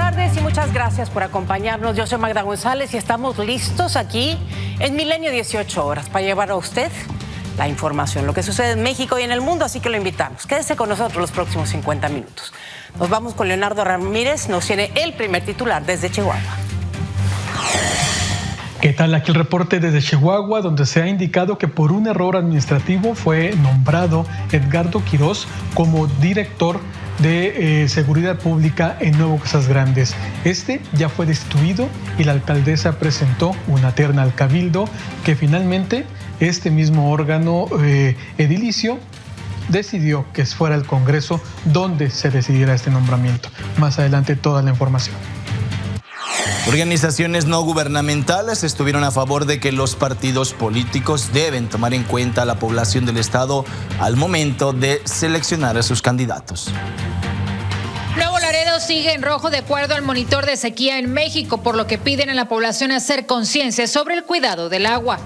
tardes y muchas gracias por acompañarnos. Yo soy Magda González y estamos listos aquí en Milenio 18 horas para llevar a usted la información, lo que sucede en México y en el mundo, así que lo invitamos. Quédese con nosotros los próximos 50 minutos. Nos vamos con Leonardo Ramírez, nos tiene el primer titular desde Chihuahua. ¿Qué tal? Aquí el reporte desde Chihuahua, donde se ha indicado que por un error administrativo fue nombrado Edgardo Quirós como director de Seguridad Pública en Nuevo Casas Grandes. Este ya fue destituido y la alcaldesa presentó una terna al Cabildo que finalmente este mismo órgano edilicio decidió que fuera el Congreso donde se decidiera este nombramiento. Más adelante toda la información. Organizaciones no gubernamentales estuvieron a favor de que los partidos políticos deben tomar en cuenta a la población del estado al momento de seleccionar a sus candidatos. Nuevo Laredo sigue en rojo de acuerdo al monitor de sequía en México, por lo que piden a la población hacer conciencia sobre el cuidado del agua.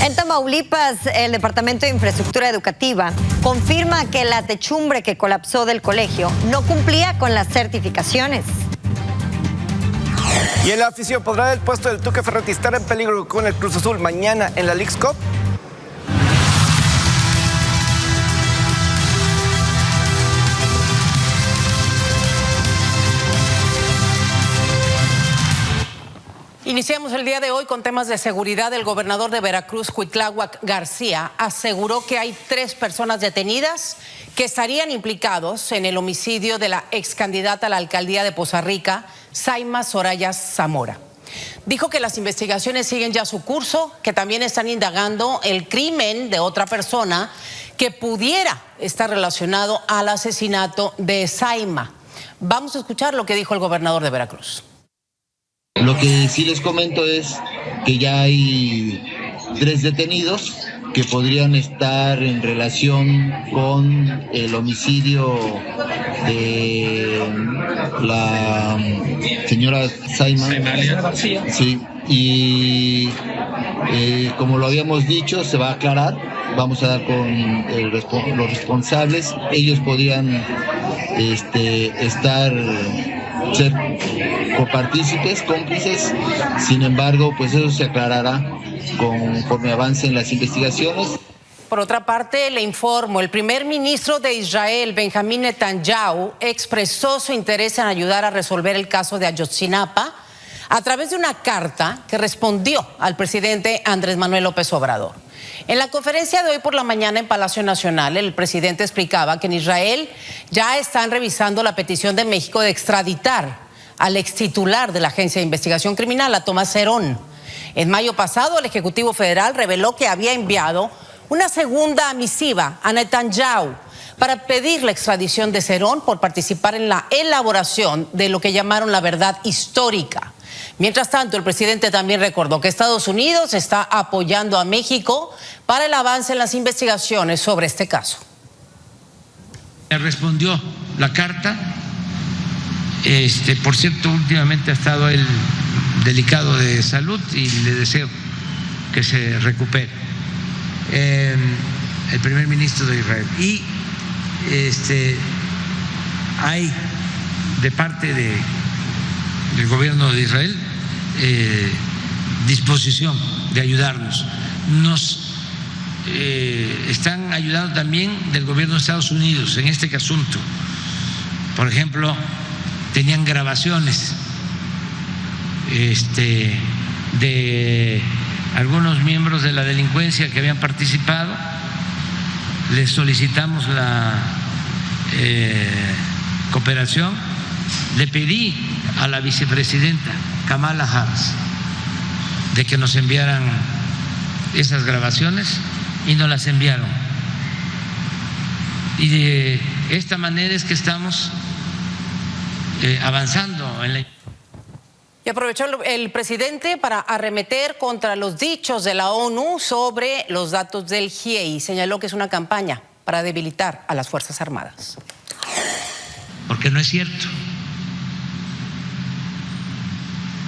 En Tamaulipas, el Departamento de Infraestructura Educativa confirma que la techumbre que colapsó del colegio no cumplía con las certificaciones. Y el afición podrá el puesto del Tuca Ferretti estar en peligro con el Cruz Azul mañana en la Leagues Cup. Iniciamos el día de hoy con temas de seguridad. El gobernador de Veracruz, Cuitláhuac García, aseguró que hay 3 personas detenidas que estarían implicados en el homicidio de la ex candidata a la alcaldía de Poza Rica, Saima Soraya Zamora. Dijo que las investigaciones siguen ya su curso, que también están indagando el crimen de otra persona que pudiera estar relacionado al asesinato de Saima. Vamos a escuchar lo que dijo el gobernador de Veracruz. Lo que sí les comento es que ya hay 3 detenidos que podrían estar en relación con el homicidio de la señora Saima. Sí, y como lo habíamos dicho, se va a aclarar. Vamos a dar con los responsables. Ellos podrían ser copartícipes, cómplices. Sin embargo, pues eso se aclarará conforme avancen las investigaciones. Por otra parte, le informo, el primer ministro de Israel, Benjamín Netanyahu, expresó su interés en ayudar a resolver el caso de Ayotzinapa a través de una carta que respondió al presidente Andrés Manuel López Obrador. En la conferencia de hoy por la mañana en Palacio Nacional, el presidente explicaba que en Israel ya están revisando la petición de México de extraditar al extitular de la Agencia de Investigación Criminal, a Tomás Herón. En mayo pasado, el Ejecutivo Federal reveló que había enviado una segunda misiva a Netanyahu para pedir la extradición de Herón por participar en la elaboración de lo que llamaron la verdad histórica. Mientras tanto, el presidente también recordó que Estados Unidos está apoyando a México para el avance en las investigaciones sobre este caso. Respondió la carta. Por cierto, últimamente ha estado él delicado de salud y le deseo que se recupere. El primer ministro de Israel. Y hay de parte del gobierno de Israel disposición de ayudarnos. Nos están ayudando también del gobierno de Estados Unidos en este asunto. Por ejemplo, tenían grabaciones de algunos miembros de la delincuencia que habían participado. Les solicitamos la cooperación. Le pedí a la vicepresidenta Kamala Harris de que nos enviaran esas grabaciones y nos las enviaron. Y de esta manera es que estamos avanzando en la... Y aprovechó el presidente para arremeter contra los dichos de la ONU sobre los datos del GIEI. Señaló que es una campaña para debilitar a las Fuerzas Armadas. Porque no es cierto.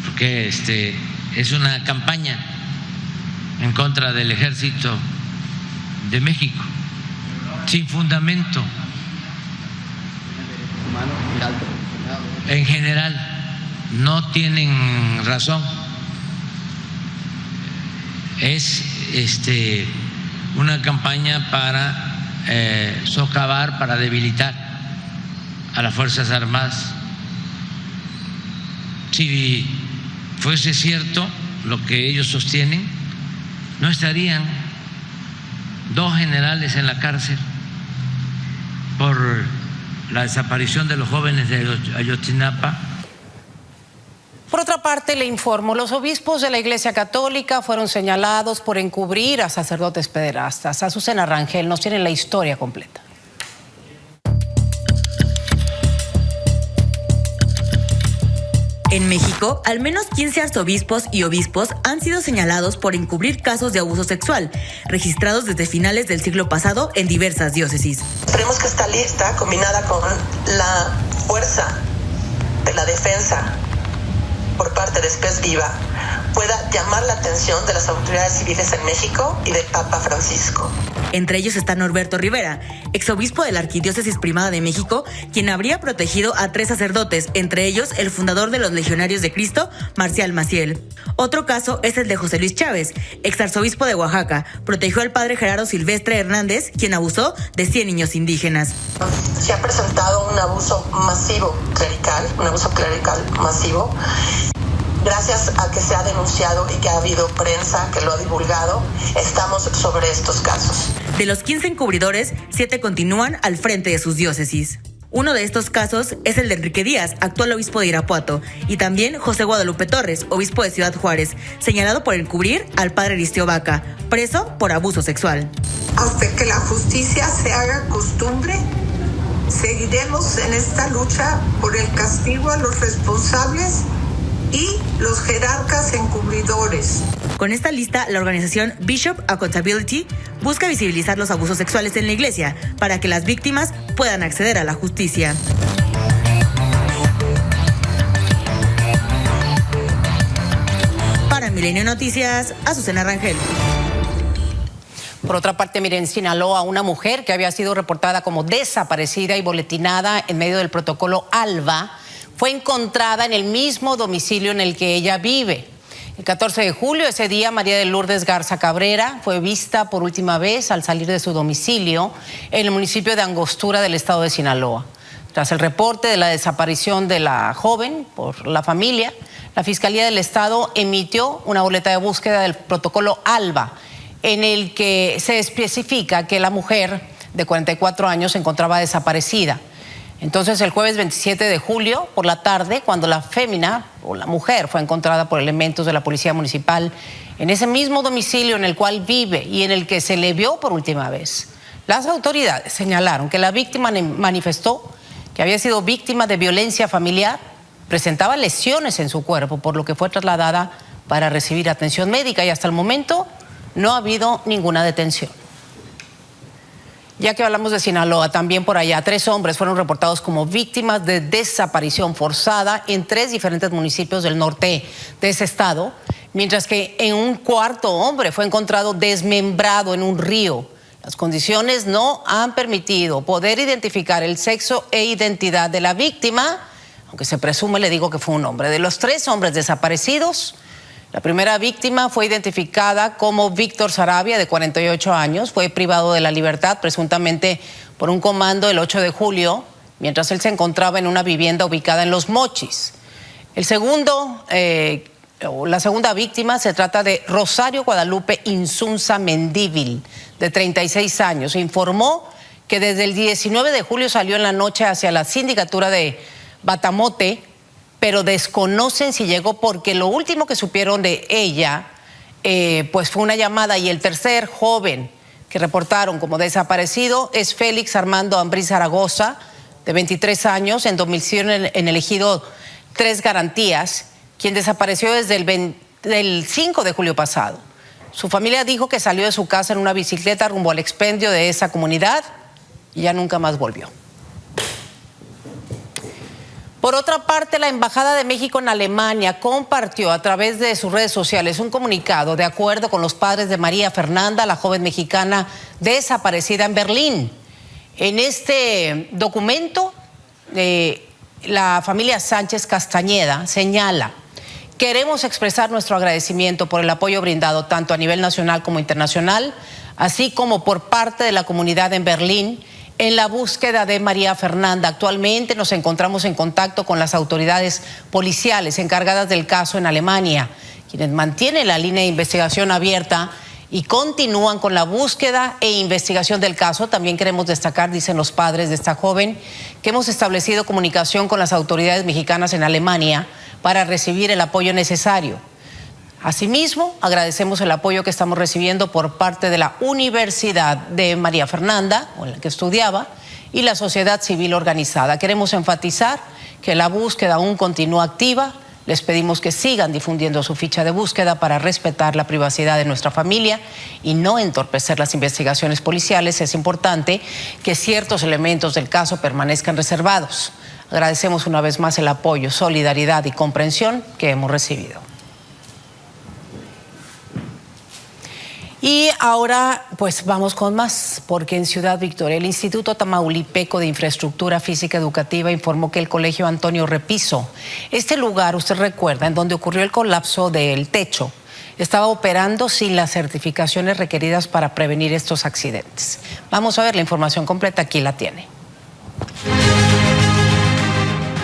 Porque es una campaña en contra del Ejército de México, sin fundamento. en general no tienen razón. Es una campaña para socavar, para debilitar a las Fuerzas Armadas. Si fuese cierto lo que ellos sostienen, no estarían 2 generales en la cárcel por la desaparición de los jóvenes de Ayotzinapa. Por otra parte, le informo, los obispos de la Iglesia Católica fueron señalados por encubrir a sacerdotes pederastas. Azucena Rangel nos tiene la historia completa. En México, al menos 15 arzobispos y obispos han sido señalados por encubrir casos de abuso sexual, registrados desde finales del siglo pasado en diversas diócesis. Esperemos que esta lista, combinada con la fuerza de la defensa por parte de Spes Viva, pueda llamar la atención de las autoridades civiles en México y del Papa Francisco. Entre ellos está Norberto Rivera, exobispo de la Arquidiócesis Primada de México, quien habría protegido a 3 sacerdotes, entre ellos el fundador de los Legionarios de Cristo, Marcial Maciel. Otro caso es el de José Luis Chávez, exarzobispo de Oaxaca. Protegió al padre Gerardo Silvestre Hernández, quien abusó de 100 niños indígenas. Se ha presentado un abuso masivo clerical, masivo. Gracias a que se ha denunciado y que ha habido prensa que lo ha divulgado, estamos sobre estos casos. De los 15 encubridores, 7 continúan al frente de sus diócesis. Uno de estos casos es el de Enrique Díaz, actual obispo de Irapuato, y también José Guadalupe Torres, obispo de Ciudad Juárez, señalado por encubrir al padre Aristeo Vaca, preso por abuso sexual. Hasta que la justicia se haga costumbre, seguiremos en esta lucha por el castigo a los responsables y los jerarcas encubridores. Con esta lista, la organización Bishop Accountability busca visibilizar los abusos sexuales en la iglesia para que las víctimas puedan acceder a la justicia. Para Milenio Noticias, Azucena Rangel. Por otra parte, miren, en Sinaloa, una mujer que había sido reportada como desaparecida y boletinada en medio del protocolo ALBA fue encontrada en el mismo domicilio en el que ella vive. El 14 de julio, ese día, María de Lourdes Garza Cabrera fue vista por última vez al salir de su domicilio en el municipio de Angostura del estado de Sinaloa. Tras el reporte de la desaparición de la joven por la familia, la Fiscalía del Estado emitió una boleta de búsqueda del protocolo ALBA, en el que se especifica que la mujer de 44 años se encontraba desaparecida. Entonces, el jueves 27 de julio, por la tarde, cuando la fémina o la mujer fue encontrada por elementos de la Policía Municipal en ese mismo domicilio en el cual vive y en el que se le vio por última vez, las autoridades señalaron que la víctima manifestó que había sido víctima de violencia familiar, presentaba lesiones en su cuerpo, por lo que fue trasladada para recibir atención médica y hasta el momento no ha habido ninguna detención. Ya que hablamos de Sinaloa, también por allá 3 hombres fueron reportados como víctimas de desaparición forzada en 3 diferentes municipios del norte de ese estado, mientras que en un 4º hombre fue encontrado desmembrado en un río. Las condiciones no han permitido poder identificar el sexo e identidad de la víctima, aunque se presume, le digo, que fue un hombre. De los 3 hombres desaparecidos, la primera víctima fue identificada como Víctor Sarabia, de 48 años. Fue privado de la libertad presuntamente por un comando el 8 de julio, mientras él se encontraba en una vivienda ubicada en Los Mochis. La segunda víctima se trata de Rosario Guadalupe Insunza Mendívil, de 36 años. Se informó que desde el 19 de julio salió en la noche hacia la sindicatura de Batamote, pero desconocen si llegó porque lo último que supieron de ella pues fue una llamada, y el tercer joven que reportaron como desaparecido es Félix Armando Ambriz Zaragoza, de 23 años, en domicilio en el ejido Tres Garantías, quien desapareció desde el 5 de julio pasado. Su familia dijo que salió de su casa en una bicicleta rumbo al expendio de esa comunidad y ya nunca más volvió. Por otra parte, la Embajada de México en Alemania compartió a través de sus redes sociales un comunicado de acuerdo con los padres de María Fernanda, la joven mexicana desaparecida en Berlín. En este documento la familia Sánchez Castañeda señala: queremos expresar nuestro agradecimiento por el apoyo brindado tanto a nivel nacional como internacional, así como por parte de la comunidad en Berlín en la búsqueda de María Fernanda. Actualmente nos encontramos en contacto con las autoridades policiales encargadas del caso en Alemania, quienes mantienen la línea de investigación abierta y continúan con la búsqueda e investigación del caso. También queremos destacar, dicen los padres de esta joven, que hemos establecido comunicación con las autoridades mexicanas en Alemania para recibir el apoyo necesario. Asimismo, agradecemos el apoyo que estamos recibiendo por parte de la Universidad de María Fernanda, en la que estudiaba, y la sociedad civil organizada. Queremos enfatizar que la búsqueda aún continúa activa. Les pedimos que sigan difundiendo su ficha de búsqueda para respetar la privacidad de nuestra familia y no entorpecer las investigaciones policiales. Es importante que ciertos elementos del caso permanezcan reservados. Agradecemos una vez más el apoyo, solidaridad y comprensión que hemos recibido. Y ahora pues vamos con más, porque en Ciudad Victoria el Instituto Tamaulipeco de Infraestructura Física Educativa informó que el Colegio Antonio Repiso, este lugar, usted recuerda, en donde ocurrió el colapso del techo, estaba operando sin las certificaciones requeridas para prevenir estos accidentes. Vamos a ver la información completa, aquí la tiene.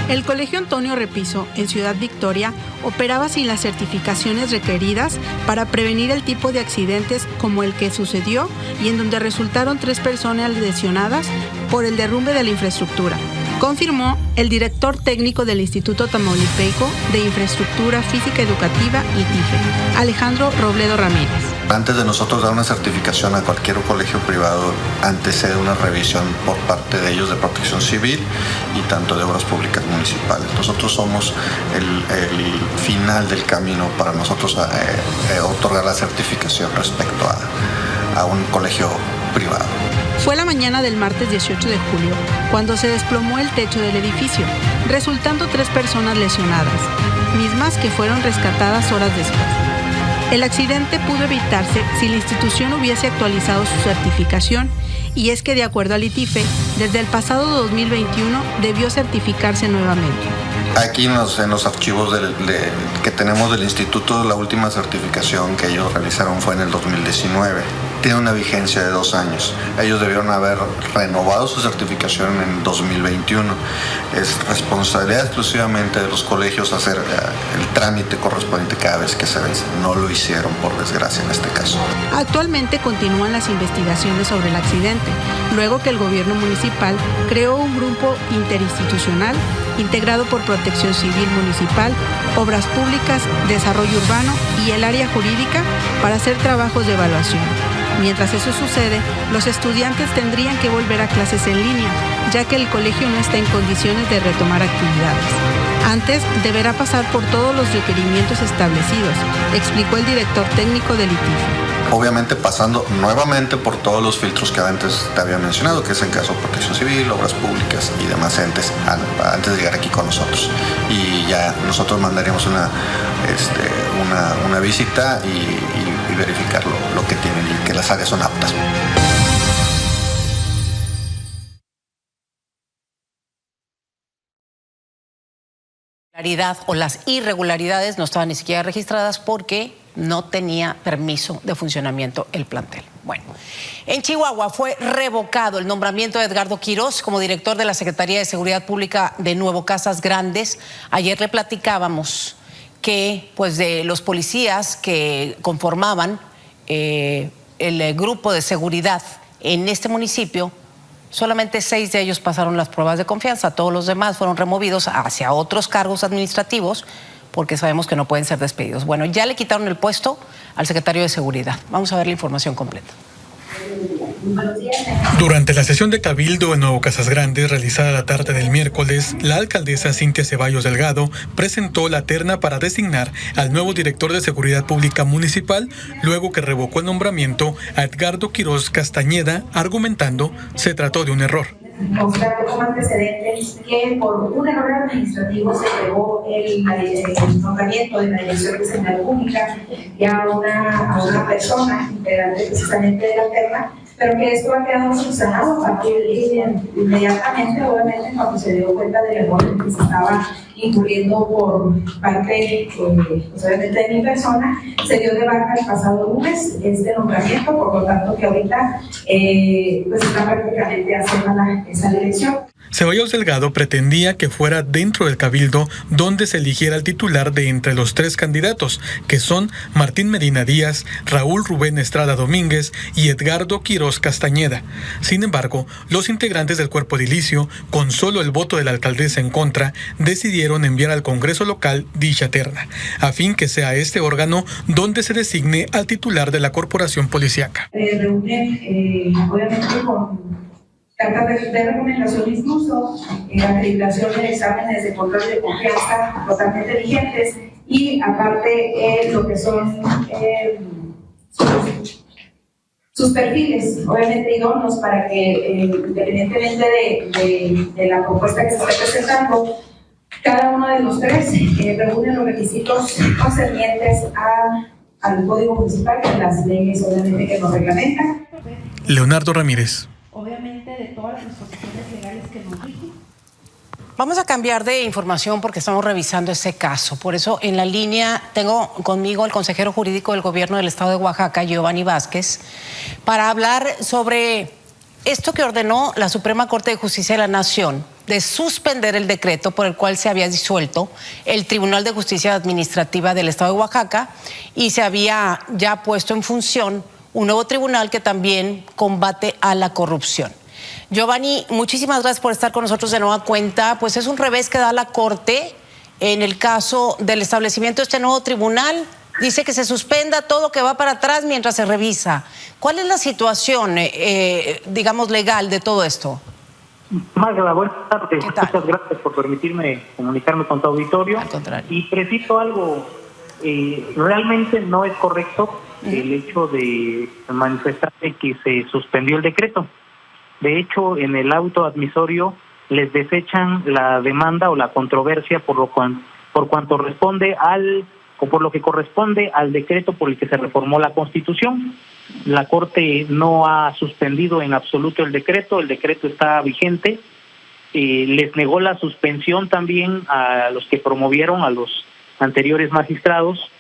El Colegio Antonio Repiso, en Ciudad Victoria, operaba sin las certificaciones requeridas para prevenir el tipo de accidentes como el que sucedió y en donde resultaron 3 personas lesionadas por el derrumbe de la infraestructura, confirmó el director técnico del Instituto Tamaulipeco de Infraestructura Física Educativa, ITIFE, Alejandro Robledo Ramírez. Antes de nosotros dar una certificación a cualquier colegio privado, antecede una revisión por parte de ellos de protección civil y tanto de obras públicas municipales. Nosotros somos el final del camino para nosotros otorgar la certificación respecto a un colegio privado. Fue la mañana del martes 18 de julio cuando se desplomó el techo del edificio, resultando 3 personas lesionadas, mismas que fueron rescatadas horas después. El accidente pudo evitarse si la institución hubiese actualizado su certificación, y es que de acuerdo al ITIFE, desde el pasado 2021 debió certificarse nuevamente. Aquí en los archivos que tenemos del instituto, la última certificación que ellos realizaron fue en el 2019. Tiene una vigencia de 2 años. Ellos debieron haber renovado su certificación en 2021. Es responsabilidad exclusivamente de los colegios hacer el trámite correspondiente cada vez que se vence. No lo hicieron, por desgracia, en este caso. Actualmente continúan las investigaciones sobre el accidente, luego que el gobierno municipal creó un grupo interinstitucional integrado por Protección Civil Municipal, Obras Públicas, Desarrollo Urbano y el área jurídica para hacer trabajos de evaluación. Mientras eso sucede, los estudiantes tendrían que volver a clases en línea, ya que el colegio no está en condiciones de retomar actividades. Antes, deberá pasar por todos los requerimientos establecidos, explicó el director técnico del ITIFE. Obviamente pasando nuevamente por todos los filtros que antes te había mencionado, que es en caso de protección civil, obras públicas y demás entes, antes de llegar aquí con nosotros. Y ya nosotros mandaríamos una visita y verificar lo que tienen y que las áreas son aptas. O las irregularidades no estaban ni siquiera registradas porque no tenía permiso de funcionamiento el plantel. Bueno, en Chihuahua fue revocado el nombramiento de Edgardo Quirós como director de la Secretaría de Seguridad Pública de Nuevo Casas Grandes. Ayer le platicábamos que pues de los policías que conformaban el grupo de seguridad en este municipio, solamente 6 de ellos pasaron las pruebas de confianza. Todos los demás fueron removidos hacia otros cargos administrativos porque sabemos que no pueden ser despedidos. Bueno, ya le quitaron el puesto al secretario de Seguridad. Vamos a ver la información completa. Durante la sesión de Cabildo en Nuevo Casas Grandes realizada la tarde del miércoles, la alcaldesa Cintia Ceballos Delgado presentó la terna para designar al nuevo director de Seguridad Pública Municipal, luego que revocó el nombramiento a Edgardo Quirós Castañeda, argumentando se trató de un error. Constato como antecedentes que por un error administrativo se entregó el nombramiento de la Dirección de Seguridad Pública y a una persona integrante precisamente de la terna, pero que esto ha quedado subsanado a partir inmediatamente, obviamente, cuando se dio cuenta del error en que se estaba incurriendo por parte, obviamente, de mi persona. Se dio de baja el pasado lunes este nombramiento, por lo tanto que ahorita pues está prácticamente haciendo esa dirección. Ceballos Delgado pretendía que fuera dentro del Cabildo donde se eligiera el titular de entre los 3 candidatos, que son Martín Medina Díaz, Raúl Rubén Estrada Domínguez y Edgardo Quirós Castañeda. Sin embargo, los integrantes del cuerpo edilicio, con solo el voto de la alcaldesa en contra, decidieron enviar al Congreso local dicha terna, a fin que sea este órgano donde se designe al titular de la corporación policíaca. Reúnen, obviamente, con cartas de recomendación, incluso acreditación de exámenes de control de confianza totalmente vigentes, y aparte lo que son sus perfiles, obviamente idóneos para que independientemente de la propuesta que se esté presentando, cada uno de los 3 reúnen los requisitos concernientes al Código Municipal y a las leyes, obviamente, que nos reglamentan. Leonardo Ramírez. Obviamente, de todas las disposiciones legales que nos rigen. Vamos a cambiar de información porque estamos revisando ese caso. Por eso, en la línea tengo conmigo el consejero jurídico del gobierno del estado de Oaxaca, Giovanni Vázquez, para hablar sobre esto que ordenó la Suprema Corte de Justicia de la Nación de suspender el decreto por el cual se había disuelto el Tribunal de Justicia Administrativa del estado de Oaxaca y se había ya puesto en función un nuevo tribunal que también combate a la corrupción. Giovanni, muchísimas gracias por estar con nosotros de nueva cuenta. Pues es un revés que da la Corte en el caso del establecimiento de este nuevo tribunal. Dice que se suspenda todo, que va para atrás mientras se revisa. ¿Cuál es la situación, digamos, legal de todo esto? Magda, buenas tardes. Muchas gracias por permitirme comunicarme con tu auditorio. Al contrario. Y preciso algo, realmente no es correcto el hecho de manifestar que se suspendió el decreto. De hecho, en el auto admisorio les desechan la demanda o la controversia por cuanto responde por lo que corresponde al decreto por el que se reformó la Constitución. La Corte no ha suspendido en absoluto el decreto está vigente. Les negó la suspensión también a los que promovieron, a los anteriores magistrados,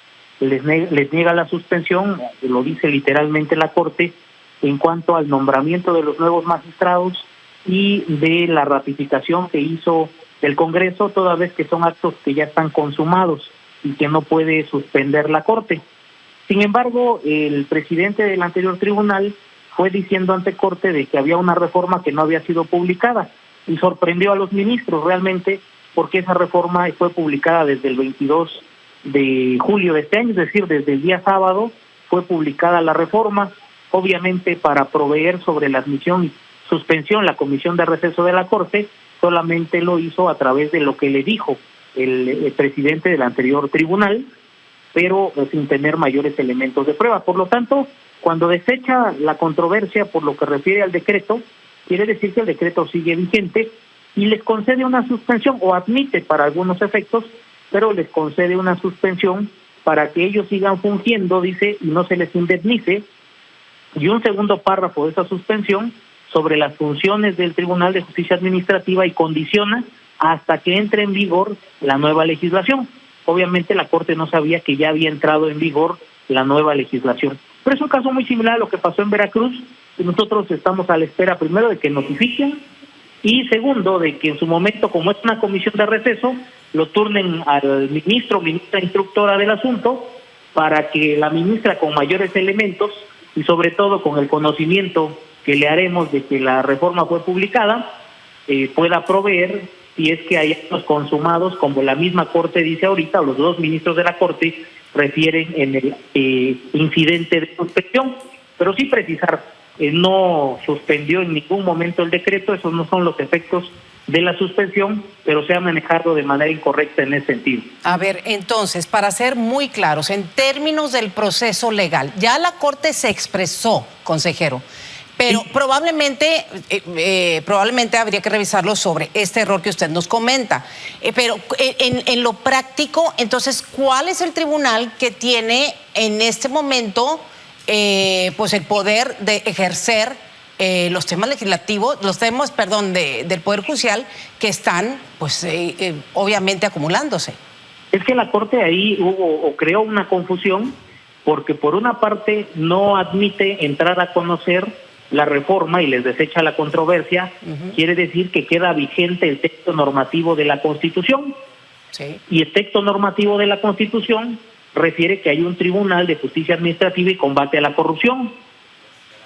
les niega la suspensión, lo dice literalmente la Corte, en cuanto al nombramiento de los nuevos magistrados y de la ratificación que hizo el Congreso, toda vez que son actos que ya están consumados y que no puede suspender la Corte. Sin embargo, el presidente del anterior tribunal fue diciendo ante Corte de que había una reforma que no había sido publicada y sorprendió a los ministros realmente, porque esa reforma fue publicada desde el 22 de julio de este año, es decir, desde el día sábado fue publicada la reforma, obviamente para proveer sobre la admisión y suspensión la comisión de receso de la Corte, solamente lo hizo a través de lo que le dijo el presidente del anterior tribunal, pero sin tener mayores elementos de prueba. Por lo tanto, cuando desecha la controversia por lo que refiere al decreto, quiere decir que el decreto sigue vigente y les concede una suspensión, o admite para algunos efectos, pero les concede una suspensión para que ellos sigan fungiendo, dice, y no se les indemnice. Y un segundo párrafo de esa suspensión sobre las funciones del Tribunal de Justicia Administrativa y condiciona hasta que entre en vigor la nueva legislación. Obviamente la Corte no sabía que ya había entrado en vigor la nueva legislación. Pero es un caso muy similar a lo que pasó en Veracruz, y nosotros estamos a la espera, primero, de que notifiquen, y segundo, de que en su momento, como es una comisión de receso, lo turnen al ministra instructora del asunto, para que la ministra, con mayores elementos y sobre todo con el conocimiento que le haremos de que la reforma fue publicada, pueda proveer, si es que hay actos consumados, como la misma Corte dice ahorita, o los dos ministros de la Corte refieren en el incidente de suspensión. Pero sí precisar, no suspendió en ningún momento el decreto, esos no son los efectos de la suspensión, pero se ha manejado de manera incorrecta en ese sentido. A ver, entonces, para ser muy claros, en términos del proceso legal, ya la Corte se expresó, consejero, pero sí, probablemente habría que revisarlo sobre este error que usted nos comenta. Pero en lo práctico, entonces, ¿cuál es el tribunal que tiene en este momento pues el poder de ejercer los temas legislativos, los temas, del Poder Judicial que están, pues, obviamente acumulándose. Es que la Corte ahí creó una confusión porque por una parte no admite entrar a conocer la reforma y les desecha la controversia, quiere decir que queda vigente el texto normativo de la Constitución. Sí. Y el texto normativo de la Constitución refiere que hay un Tribunal de Justicia Administrativa y Combate a la Corrupción.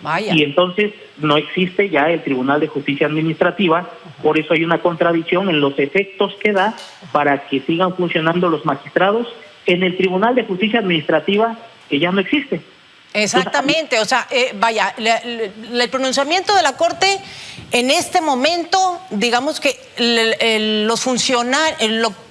Vaya. Y entonces no existe ya el Tribunal de Justicia Administrativa, por eso hay una contradicción en los efectos que da para que sigan funcionando los magistrados en el Tribunal de Justicia Administrativa que ya no existe. Exactamente, o sea, el pronunciamiento de la Corte en este momento, digamos que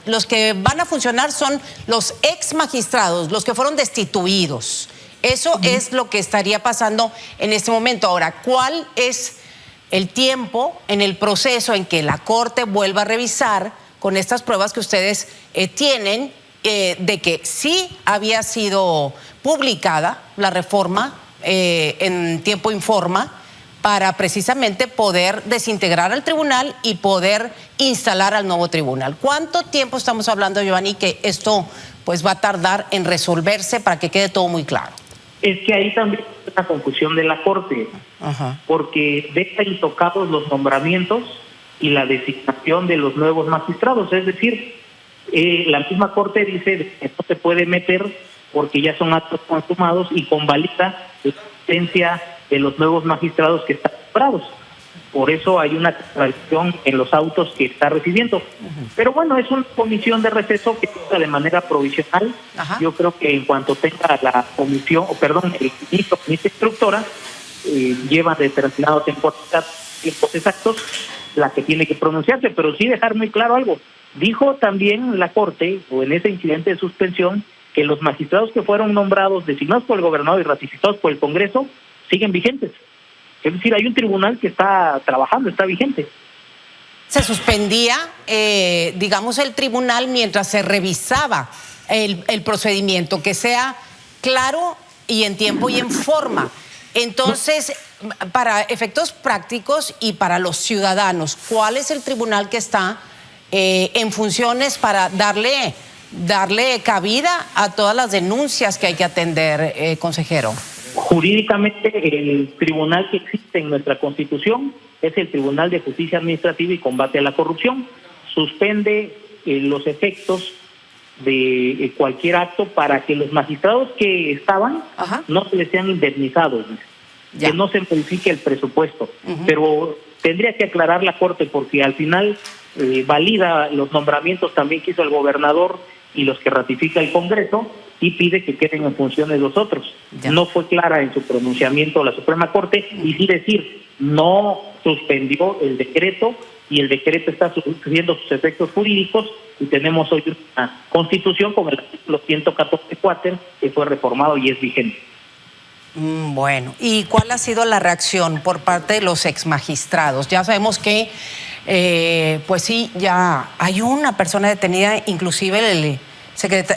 los que van a funcionar son los ex magistrados, los que fueron destituidos. Eso es lo que estaría pasando en este momento. Ahora, ¿cuál es el tiempo en el proceso en que la Corte vuelva a revisar con estas pruebas que ustedes tienen de que sí había sido publicada la reforma en tiempo y forma para precisamente poder desintegrar al tribunal y poder instalar al nuevo tribunal? ¿Cuánto tiempo estamos hablando, Giovanni, que esto pues va a tardar en resolverse para que quede todo muy claro? Es que ahí también hay una confusión de la Corte, porque deja intocados los nombramientos y la designación de los nuevos magistrados, es decir, la misma Corte dice que no se puede meter porque ya son actos consumados y convalida la existencia de los nuevos magistrados que están nombrados. Por eso hay una contradicción en los autos que está recibiendo. Pero bueno, es una comisión de receso que está de manera provisional. Yo creo que en cuanto tenga la comisión, el ministro, comisión instructora, lleva determinado tiempos exactos la que tiene que pronunciarse, pero sí dejar muy claro algo. Dijo también la Corte, o en ese incidente de suspensión, que los magistrados que fueron nombrados, designados por el gobernador y ratificados por el Congreso, siguen vigentes. Es decir, hay un tribunal que está trabajando, está vigente. Se suspendía, digamos, el tribunal mientras se revisaba el procedimiento, que sea claro y en tiempo y en forma. Entonces, para efectos prácticos y para los ciudadanos, ¿cuál es el tribunal que está en funciones para darle cabida a todas las denuncias que hay que atender, consejero? Jurídicamente, el tribunal que existe en nuestra Constitución es el Tribunal de Justicia Administrativa y Combate a la Corrupción. Suspende los efectos de cualquier acto para que los magistrados que estaban no se les sean indemnizados, que no se modifique el presupuesto. Pero tendría que aclarar la Corte porque al final valida los nombramientos también que hizo el gobernador y los que ratifica el Congreso y pide que queden en funciones los otros. No fue clara en su pronunciamiento la Suprema Corte y sí decir, no suspendió el decreto y el decreto está sufriendo sus efectos jurídicos y tenemos hoy una Constitución con el artículo 114.4 que fue reformado y es vigente. Bueno, ¿y cuál ha sido la reacción por parte de los exmagistrados? Ya sabemos que, pues sí, ya hay una persona detenida, inclusive el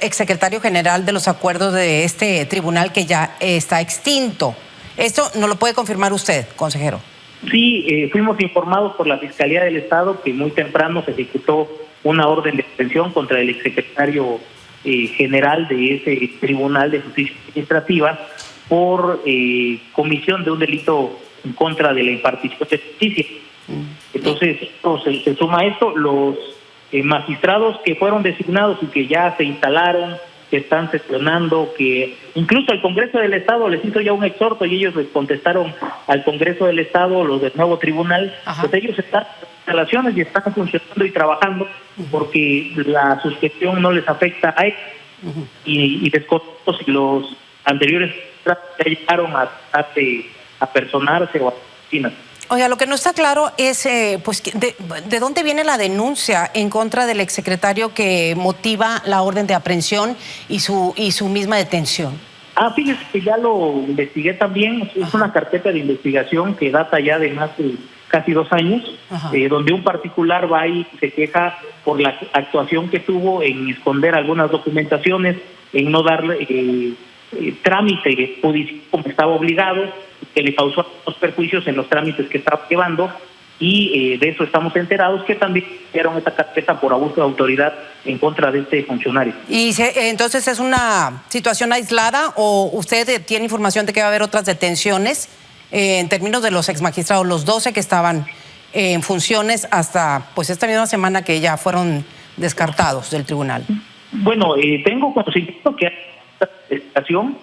exsecretario general de los acuerdos de este tribunal que ya está extinto. ¿Esto no lo puede confirmar usted, consejero? Sí, fuimos informados por la Fiscalía del Estado que muy temprano se ejecutó una orden de detención contra el exsecretario general de ese Tribunal de Justicia Administrativa por comisión de un delito en contra de la impartición de justicia. Entonces, se suma a esto, los magistrados que fueron designados y que ya se instalaron, que están sesionando, que incluso el Congreso del Estado les hizo ya un exhorto y ellos les contestaron al Congreso del Estado, los del nuevo tribunal, pues ellos están en instalaciones y están funcionando y trabajando porque la suspensión no les afecta a ellos. Y desconozco si los anteriores ya llegaron a personarse o a oficinas. Oiga, lo que no está claro es pues de dónde viene la denuncia en contra del exsecretario que motiva la orden de aprehensión y su misma detención. Fíjese que ya lo investigué también. Es una carpeta de investigación que data ya de más de casi 2 años, donde un particular va y se queja por la actuación que tuvo en esconder algunas documentaciones, en no darle trámite judicial como estaba obligado, que le causó los perjuicios en los trámites que estaba llevando, y de eso estamos enterados, que también hicieron esta carpeta por abuso de autoridad en contra de este funcionario. ¿Y entonces es una situación aislada o usted tiene información de que va a haber otras detenciones en términos de los exmagistrados, los 12 que estaban en funciones hasta pues esta misma semana que ya fueron descartados del tribunal? Bueno, tengo conocimiento que hay esta investigación,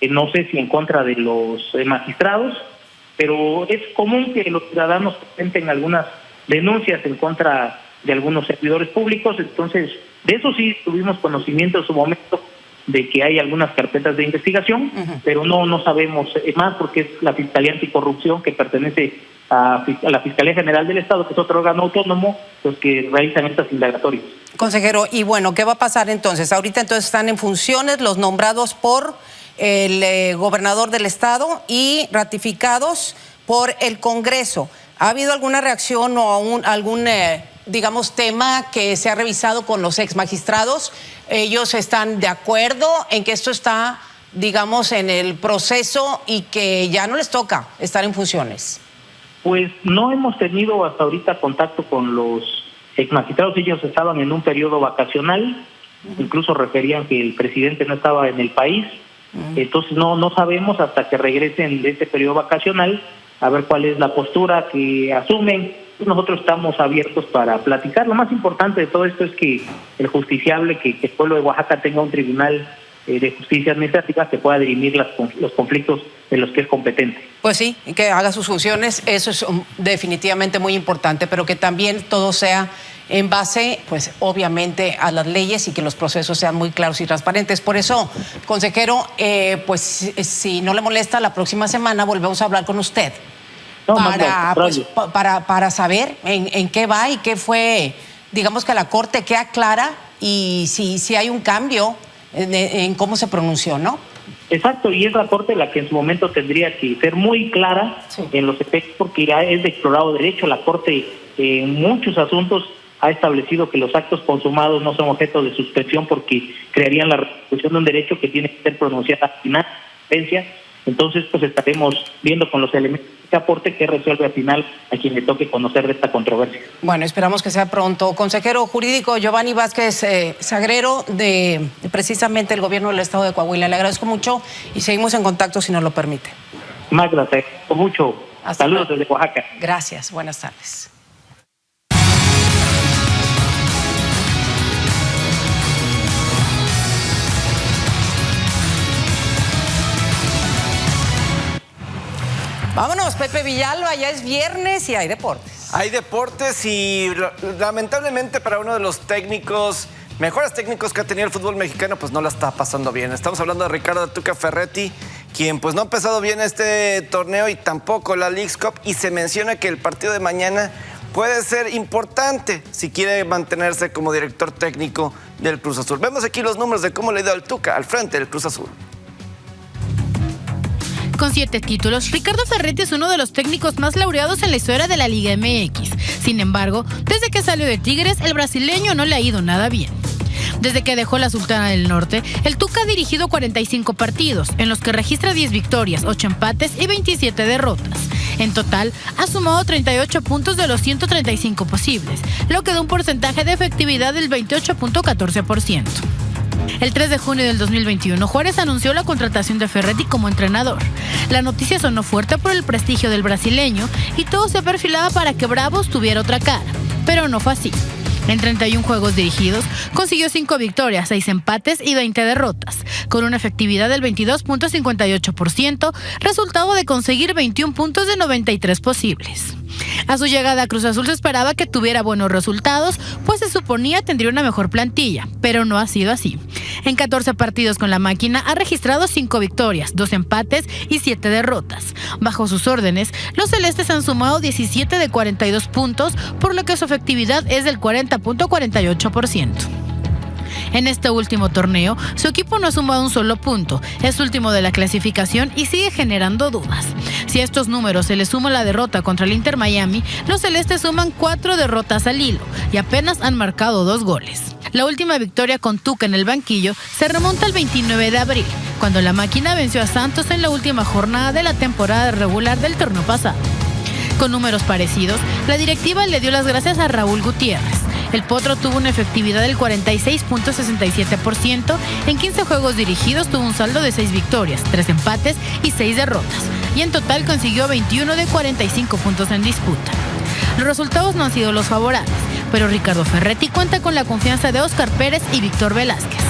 no sé si en contra de los magistrados, pero es común que los ciudadanos presenten algunas denuncias en contra de algunos servidores públicos. Entonces, de eso sí tuvimos conocimiento en su momento, de que hay algunas carpetas de investigación, pero no sabemos más, porque es la Fiscalía Anticorrupción, que pertenece a la Fiscalía General del Estado, que es otro órgano autónomo, los que realizan estas indagatorias. Consejero, y bueno, ¿qué va a pasar entonces? Ahorita entonces están en funciones los nombrados por el gobernador del estado y ratificados por el Congreso. ¿Ha habido alguna reacción o algún digamos, tema que se ha revisado con los exmagistrados? ¿Ellos están de acuerdo en que esto está, digamos, en el proceso y que ya no les toca estar en funciones? Pues no hemos tenido hasta ahorita contacto con los exmagistrados. Ellos estaban en un periodo vacacional, incluso referían que el presidente no estaba en el país. Entonces no sabemos hasta que regresen de este periodo vacacional a ver cuál es la postura que asumen. Nosotros estamos abiertos para platicar. Lo más importante de todo esto es que el justiciable, que el pueblo de Oaxaca tenga un tribunal de justicia administrativa que pueda dirimir los conflictos de los que es competente. Pues sí, que haga sus funciones, eso es definitivamente muy importante, pero que también todo sea en base, pues obviamente, a las leyes y que los procesos sean muy claros y transparentes. Por eso, consejero, pues si no le molesta, la próxima semana volvemos a hablar con usted para saber en qué va y qué fue, digamos, que la Corte qué aclara y si hay un cambio en cómo se pronunció, ¿no? Exacto, y es la Corte la que en su momento tendría que ser muy clara en los efectos, porque ya es de explorado derecho. La Corte en muchos asuntos ha establecido que los actos consumados no son objeto de suspensión porque crearían la restitución de un derecho que tiene que ser pronunciada al final de la sentencia. Entonces, pues estaremos viendo con los elementos que aporte que resuelve al final a quien le toque conocer de esta controversia. Bueno, esperamos que sea pronto. Consejero jurídico Giovanni Vázquez Sagrero, de precisamente el gobierno del estado de Coahuila. Le agradezco mucho y seguimos en contacto si nos lo permite. Magda, te agradezco mucho. Saludos desde Oaxaca. Gracias, buenas tardes. Vámonos, Pepe Villalba, ya es viernes y hay deportes. Hay deportes y lamentablemente para uno de los mejores técnicos que ha tenido el fútbol mexicano, pues no la está pasando bien. Estamos hablando de Ricardo Tuca Ferretti, quien pues no ha empezado bien este torneo y tampoco la Leagues Cup, y se menciona que el partido de mañana puede ser importante si quiere mantenerse como director técnico del Cruz Azul. Vemos aquí los números de cómo le ha ido al Tuca al frente del Cruz Azul. Con 7 títulos, Ricardo Ferretti es uno de los técnicos más laureados en la historia de la Liga MX. Sin embargo, desde que salió de Tigres, el brasileño no le ha ido nada bien. Desde que dejó la Sultana del Norte, el Tuca ha dirigido 45 partidos, en los que registra 10 victorias, 8 empates y 27 derrotas. En total, ha sumado 38 puntos de los 135 posibles, lo que da un porcentaje de efectividad del 28.14%. El 3 de junio del 2021, Juárez anunció la contratación de Ferretti como entrenador. La noticia sonó fuerte por el prestigio del brasileño y todo se perfilaba para que Bravos tuviera otra cara, pero no fue así. En 31 juegos dirigidos, consiguió 5 victorias, 6 empates y 20 derrotas, con una efectividad del 22.58%, resultado de conseguir 21 puntos de 93 posibles. A su llegada a Cruz Azul se esperaba que tuviera buenos resultados, pues se suponía tendría una mejor plantilla, pero no ha sido así. En 14 partidos con la máquina ha registrado 5 victorias, 2 empates y 7 derrotas. Bajo sus órdenes, los celestes han sumado 17 de 42 puntos, por lo que su efectividad es del 40.48%. En este último torneo, su equipo no ha sumado un solo punto, es último de la clasificación y sigue generando dudas. Si a estos números se le suma la derrota contra el Inter Miami, los celestes suman 4 derrotas al hilo y apenas han marcado 2 goles. La última victoria con Tuca en el banquillo se remonta al 29 de abril, cuando la máquina venció a Santos en la última jornada de la temporada regular del torneo pasado. Con números parecidos, la directiva le dio las gracias a Raúl Gutiérrez. El Potro tuvo una efectividad del 46.67%, en 15 juegos dirigidos tuvo un saldo de 6 victorias, 3 empates y 6 derrotas, y en total consiguió 21 de 45 puntos en disputa. Los resultados no han sido los favorables, pero Ricardo Ferretti cuenta con la confianza de Óscar Pérez y Víctor Velázquez.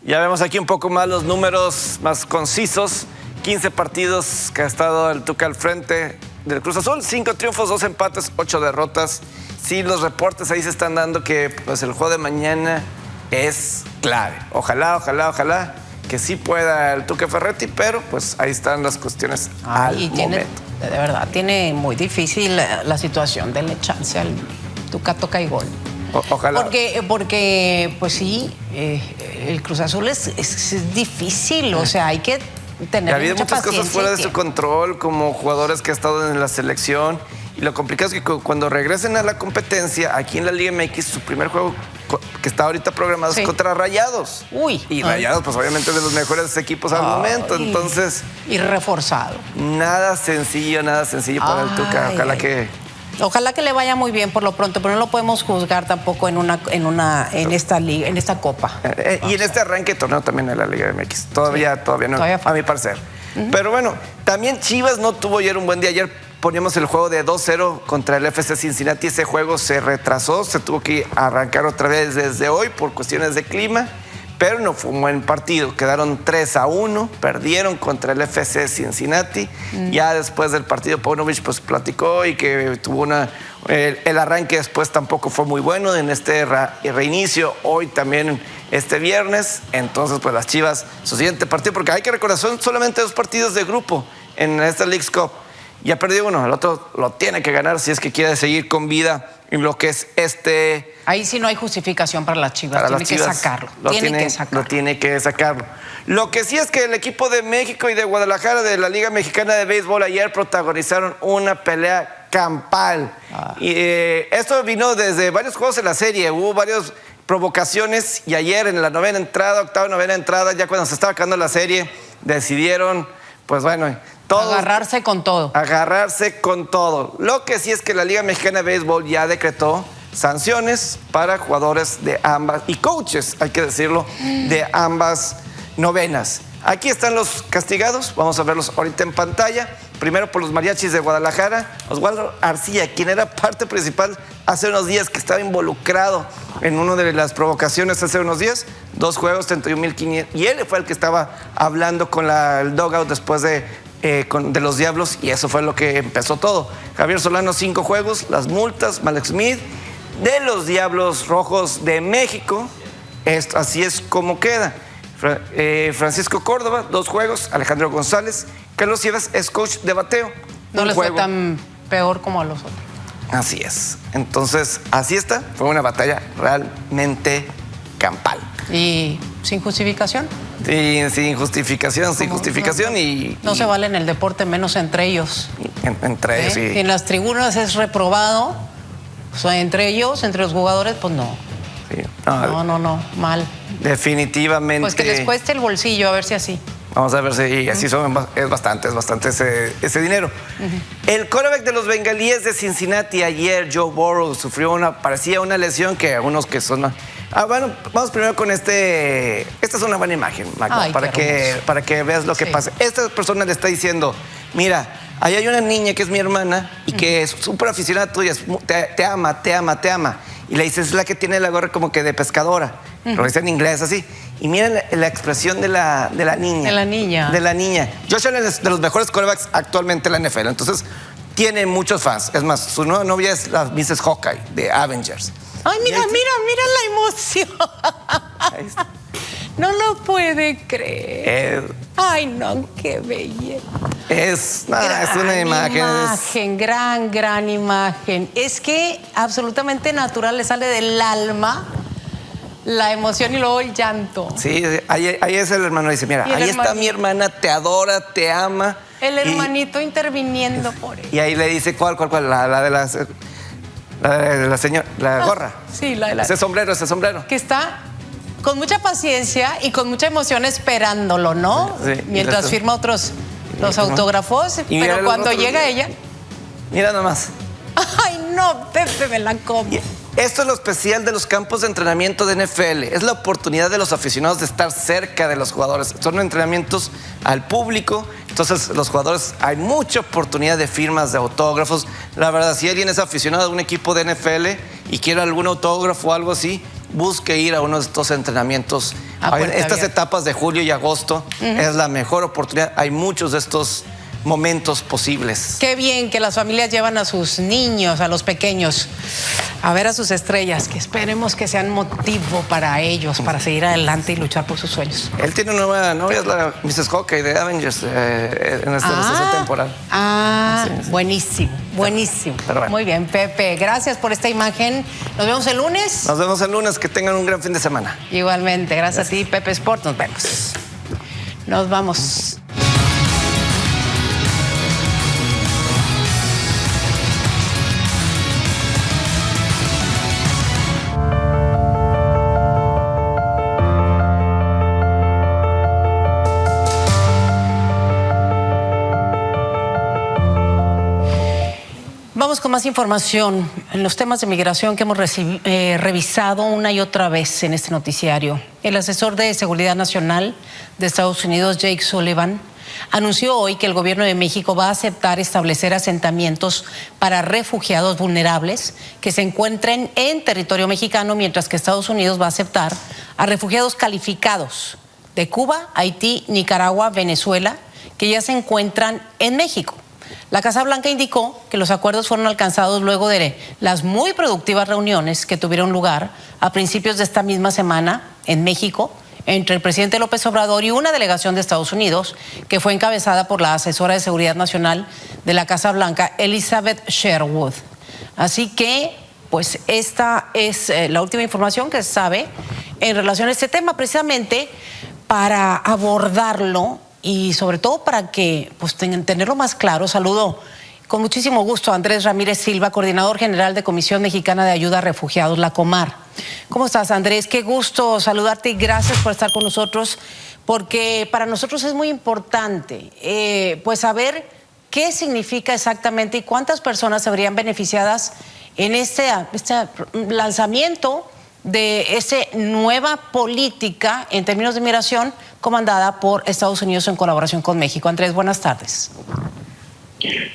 Ya vemos aquí un poco más los números más concisos. 15 partidos que ha estado el Tuca al frente del Cruz Azul, 5 triunfos, 2 empates, 8 derrotas. Sí, los reportes ahí se están dando que pues, el juego de mañana es clave. Ojalá que sí pueda el Tuca Ferretti, pero pues ahí están las cuestiones al momento. De verdad, tiene muy difícil la situación. Denle chance al Tuca, toca y gol. Ojalá. Porque pues sí, el Cruz Azul es difícil, o sea, hay que tener ha habido mucha muchas cosas fuera de su control, como jugadores que han estado en la selección. Y lo complicado es que cuando regresen a la competencia, aquí en la Liga MX, su primer juego que está ahorita programado es contra Rayados. Y Rayados, pues obviamente de los mejores equipos al momento. Entonces. Y reforzado. Nada sencillo para el Tuca. Ojalá que le vaya muy bien por lo pronto, pero no lo podemos juzgar tampoco en esta liga, en esta copa. Y en este arranque de torneo también en la Liga MX. Todavía no, a mi parecer. Pero bueno, también Chivas no tuvo ayer un buen día. Ayer poníamos el juego de 2-0 contra el FC Cincinnati. Ese juego se retrasó, se tuvo que arrancar otra vez desde hoy por cuestiones de clima. Pero no fue un buen partido. Quedaron 3-1, perdieron contra el FC Cincinnati. Ya después del partido, Paunovic pues platicó y que tuvo el arranque después tampoco fue muy bueno en este reinicio. Hoy también este viernes. Entonces, pues las Chivas, su siguiente partido, porque hay que recordar, son solamente 2 partidos de grupo en esta Leagues Cup. Ya perdió uno, el otro lo tiene que ganar si es que quiere seguir con vida en lo que es este. Ahí sí no hay justificación para las Chivas, tiene que sacarlo. Lo tiene que sacarlo. Lo que sí es que el equipo de México y de Guadalajara de la Liga Mexicana de Béisbol ayer protagonizaron una pelea campal. Y esto vino desde varios juegos en la serie, hubo varias provocaciones y ayer en la octava novena entrada, ya cuando se estaba acabando la serie, decidieron, pues bueno, agarrarse con todo. Lo que sí es que la Liga Mexicana de Béisbol ya decretó sanciones para jugadores de ambas, y coaches, hay que decirlo, de ambas novenas. Aquí están los castigados, vamos a verlos ahorita en pantalla. Primero por los Mariachis de Guadalajara, Oswaldo Arcilla, quien era parte principal hace unos días, que estaba involucrado en una de las provocaciones hace unos días, 2 juegos, 31,500, y él fue el que estaba hablando con el dugout después de los Diablos, y eso fue lo que empezó todo. Javier Solano, 5 juegos, las multas, Malek Smith, de los Diablos Rojos de México, así es como queda. Francisco Córdoba, 2 juegos, Alejandro González, Carlos Sievas es coach de bateo. No les fue tan peor como a los otros. Así es. Entonces, así está, fue una batalla realmente campal. ¿Y sin justificación? Sí, sin justificación. No se vale en el deporte, menos entre ellos. Entre ellos, sí. En las tribunas es reprobado, o sea, entre ellos, entre los jugadores, pues no. Sí. No, mal. Definitivamente. Pues que les cueste el bolsillo, a ver si así. Vamos a ver si así es bastante ese dinero. El quarterback de los Bengalíes de Cincinnati ayer, Joe Burrow, sufrió parecía una lesión que algunos que son más. Bueno, vamos primero con esta es una buena imagen, Magda, para que veas lo que pasa. Esta persona le está diciendo, mira, ahí hay una niña que es mi hermana y que es súper aficionada tuya, te ama. Y le dice, es la que tiene la gorra como que de pescadora. Lo dice en inglés así. Y miren la expresión de la niña. De la niña. Josh Allen es de los mejores quarterbacks actualmente en la NFL. Entonces, tiene muchos fans. Es más, su nueva novia es la Mrs. Hawkeye de Avengers. Ay, mira la emoción. No lo puede creer. Ay, no, qué belleza. Es una imagen. Gran imagen. Es que absolutamente natural, le sale del alma la emoción y luego el llanto. Sí, ahí es el hermano, dice, mira, ahí está mi hermana, te adora, te ama. El hermanito interviniendo por él. Y ahí le dice, ¿cuál? La de la señora, la gorra. Sí, la de la... Ese sombrero. Que está con mucha paciencia y con mucha emoción esperándolo, ¿no? Sí, mientras firma los autógrafos, pero cuando llega ella... Mira nomás. Ay, no, Pepe, me la como. Esto es lo especial de los campos de entrenamiento de NFL. Es la oportunidad de los aficionados de estar cerca de los jugadores. Son entrenamientos al público. Entonces, los jugadores, hay mucha oportunidad de firmas, de autógrafos. La verdad, si alguien es aficionado a un equipo de NFL y quiere algún autógrafo o algo así, busque ir a uno de estos entrenamientos. Estas etapas de julio y agosto es la mejor oportunidad. Hay muchos de estos momentos posibles. Qué bien que las familias llevan a sus niños, a los pequeños, a ver a sus estrellas, que esperemos que sean motivo para ellos, para seguir adelante y luchar por sus sueños. Él tiene una nueva novia, es la Mrs. Hawkeye de Avengers en esta temporada. Sí. Buenísimo, buenísimo. Bueno. Muy bien, Pepe, gracias por esta imagen. Nos vemos el lunes. Nos vemos el lunes, que tengan un gran fin de semana. Igualmente, gracias a ti, Pepe Sport, nos vemos. Nos vamos. Vamos con más información en los temas de migración que hemos revisado una y otra vez en este noticiario. El asesor de Seguridad Nacional de Estados Unidos, Jake Sullivan, anunció hoy que el gobierno de México va a aceptar establecer asentamientos para refugiados vulnerables que se encuentren en territorio mexicano, mientras que Estados Unidos va a aceptar a refugiados calificados de Cuba, Haití, Nicaragua, Venezuela, que ya se encuentran en México. La Casa Blanca indicó que los acuerdos fueron alcanzados luego de las muy productivas reuniones que tuvieron lugar a principios de esta misma semana en México entre el presidente López Obrador y una delegación de Estados Unidos que fue encabezada por la asesora de Seguridad Nacional de la Casa Blanca, Elizabeth Sherwood. Así que, pues, esta es la última información que se sabe en relación a este tema, precisamente para abordarlo y sobre todo para que pues, tenerlo más claro. Saludo con muchísimo gusto a Andrés Ramírez Silva, coordinador general de Comisión Mexicana de Ayuda a Refugiados, la Comar. ¿Cómo estás, Andrés? Qué gusto saludarte y gracias por estar con nosotros, porque para nosotros es muy importante pues saber qué significa exactamente y cuántas personas se verían beneficiadas en este lanzamiento de esa nueva política en términos de migración comandada por Estados Unidos en colaboración con México. Andrés, buenas tardes.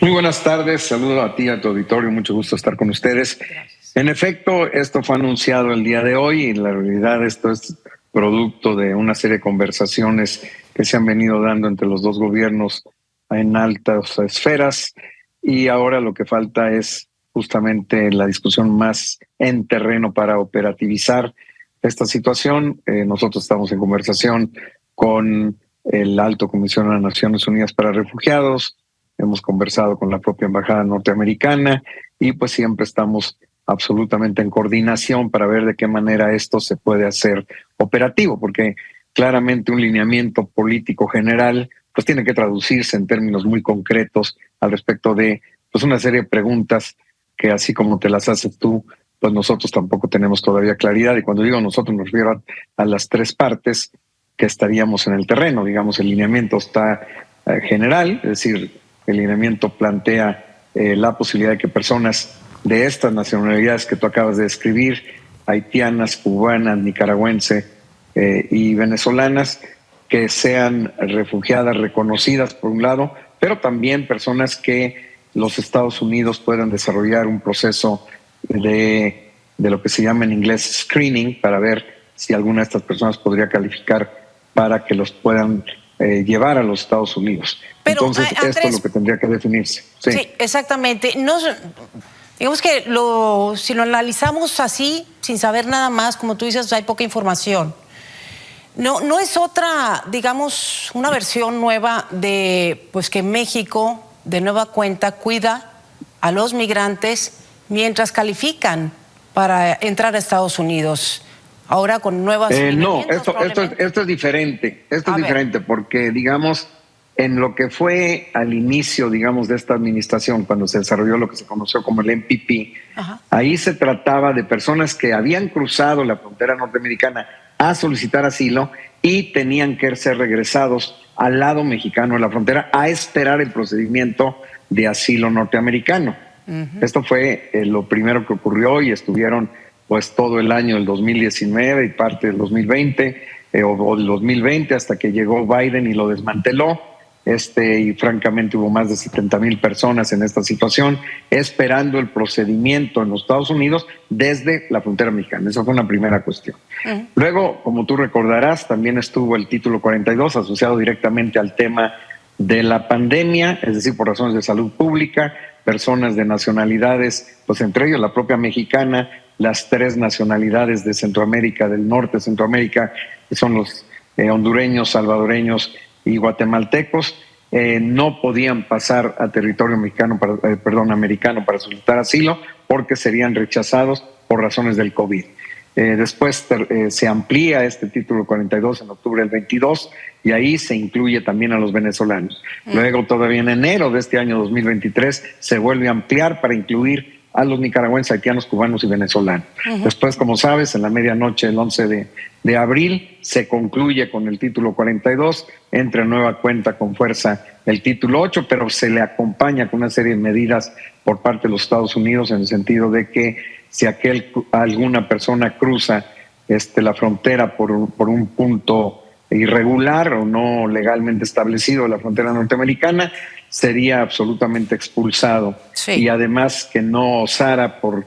Muy buenas tardes, saludo a ti y a tu auditorio, mucho gusto estar con ustedes. Gracias. En efecto, esto fue anunciado el día de hoy y en la realidad esto es producto de una serie de conversaciones que se han venido dando entre los dos gobiernos en altas esferas y ahora lo que falta es justamente la discusión más en terreno para operativizar esta situación. Nosotros estamos en conversación con el Alto Comisionado de Naciones Unidas para Refugiados, hemos conversado con la propia Embajada norteamericana y pues siempre estamos absolutamente en coordinación para ver de qué manera esto se puede hacer operativo, porque claramente un lineamiento político general pues tiene que traducirse en términos muy concretos al respecto de pues una serie de preguntas que así como te las haces tú, pues nosotros tampoco tenemos todavía claridad. Y cuando digo nosotros me refiero a las tres partes que estaríamos en el terreno. Digamos, el lineamiento está general, es decir, el lineamiento plantea la posibilidad de que personas de estas nacionalidades que tú acabas de describir, haitianas, cubanas, nicaragüense y venezolanas, que sean refugiadas reconocidas por un lado, pero también personas que los Estados Unidos puedan desarrollar un proceso de lo que se llama en inglés screening para ver si alguna de estas personas podría calificar para que los puedan llevar a los Estados Unidos. Pero, entonces, Andrés, esto es lo que tendría que definirse. Sí, exactamente. No, digamos que si lo analizamos así, sin saber nada más, como tú dices, hay poca información. No es otra, digamos, una versión nueva de pues que México de nueva cuenta cuida a los migrantes mientras califican para entrar a Estados Unidos. Ahora con nuevas... no, esto es diferente. Esto es diferente porque, digamos, en lo que fue al inicio, digamos, de esta administración, cuando se desarrolló lo que se conoció como el MPP, ahí se trataba de personas que habían cruzado la frontera norteamericana a solicitar asilo y tenían que ser regresados al lado mexicano de la frontera a esperar el procedimiento de asilo norteamericano. Esto fue lo primero que ocurrió y estuvieron pues todo el año del 2019 y parte del 2020 o del 2020 hasta que llegó Biden y lo desmanteló. Y francamente hubo más de 70,000 personas en esta situación esperando el procedimiento en los Estados Unidos desde la frontera mexicana. Esa fue una primera cuestión. Luego, como tú recordarás, también estuvo el título 42 asociado directamente al tema de la pandemia, es decir, por razones de salud pública, personas de nacionalidades, pues entre ellos la propia mexicana, las 3 nacionalidades de Centroamérica, del norte de Centroamérica, que son los hondureños, salvadoreños y guatemaltecos, no podían pasar a territorio americano para solicitar asilo porque serían rechazados por razones del COVID. Después se amplía este título 42 en octubre del 22 y ahí se incluye también a los venezolanos. Luego, todavía en enero de este año 2023, se vuelve a ampliar para incluir a los nicaragüenses, haitianos, cubanos y venezolanos. Después, como sabes, en la medianoche del 11 de abril se concluye con el título 42, entra en nueva cuenta con fuerza el título 8, pero se le acompaña con una serie de medidas por parte de los Estados Unidos en el sentido de que si alguna persona cruza la frontera por un punto irregular o no legalmente establecido de la frontera norteamericana, sería absolutamente expulsado. Y además que no osara por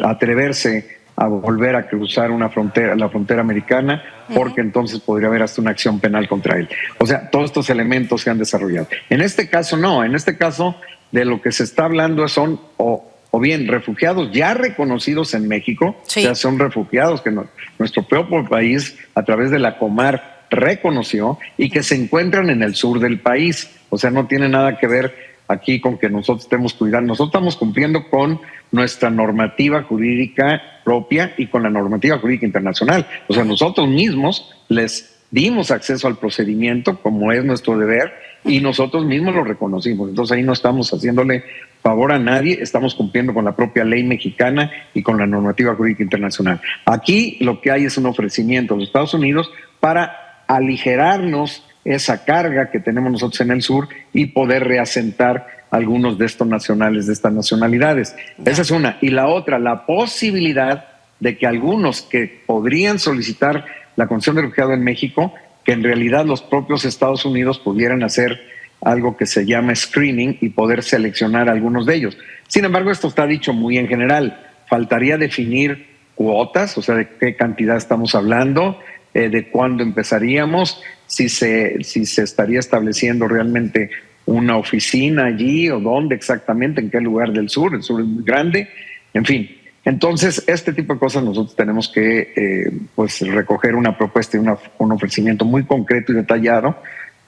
atreverse a volver a cruzar la frontera americana, porque entonces podría haber hasta una acción penal contra él. O sea, todos estos elementos se han desarrollado. En este caso no, en este caso de lo que se está hablando son o bien refugiados ya reconocidos en México, o sea, son refugiados que nuestro propio país a través de la Comar reconoció y que se encuentran en el sur del país. O sea, no tiene nada que ver aquí con que nosotros estemos cuidando. Nosotros estamos cumpliendo con nuestra normativa jurídica propia y con la normativa jurídica internacional. O sea, nosotros mismos les dimos acceso al procedimiento como es nuestro deber y nosotros mismos lo reconocimos. Entonces ahí no estamos haciéndole favor a nadie, estamos cumpliendo con la propia ley mexicana y con la normativa jurídica internacional. Aquí lo que hay es un ofrecimiento a los Estados Unidos para aligerarnos esa carga que tenemos nosotros en el sur y poder reasentar algunos de estos nacionales, de estas nacionalidades. Esa es una. Y la otra, la posibilidad de que algunos que podrían solicitar la condición de refugiado en México, que en realidad los propios Estados Unidos pudieran hacer algo que se llama screening y poder seleccionar a algunos de ellos. Sin embargo, esto está dicho muy en general. Faltaría definir cuotas, o sea, de qué cantidad estamos hablando, de cuándo empezaríamos, si se estaría estableciendo realmente una oficina allí o dónde exactamente, en qué lugar del sur. El sur es muy grande, en fin. Entonces, este tipo de cosas nosotros tenemos que pues recoger una propuesta y un ofrecimiento muy concreto y detallado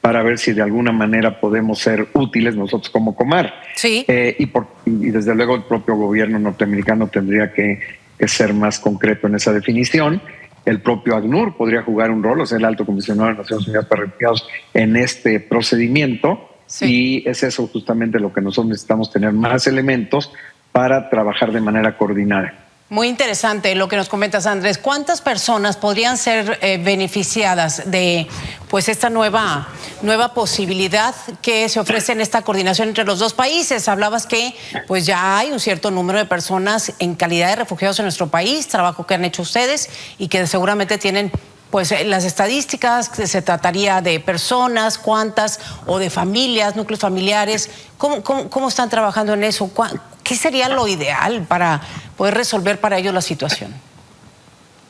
para ver si de alguna manera podemos ser útiles nosotros como Comar. Sí. Y desde luego el propio gobierno norteamericano tendría que ser más concreto en esa definición. El propio ACNUR podría jugar un rol, o sea, el Alto Comisionado de las Naciones Unidas para Refugiados en este procedimiento. Sí. Y es eso justamente lo que nosotros necesitamos, tener más elementos para trabajar de manera coordinada. Muy interesante lo que nos comentas, Andrés. ¿Cuántas personas podrían ser beneficiadas de pues esta nueva posibilidad que se ofrece en esta coordinación entre los dos países? Hablabas que pues ya hay un cierto número de personas en calidad de refugiados en nuestro país, trabajo que han hecho ustedes y que seguramente tienen pues las estadísticas, que se trataría de personas, cuántas, o de familias, núcleos familiares. ¿Cómo están trabajando en eso? ¿Qué sería lo ideal para poder resolver para ellos la situación?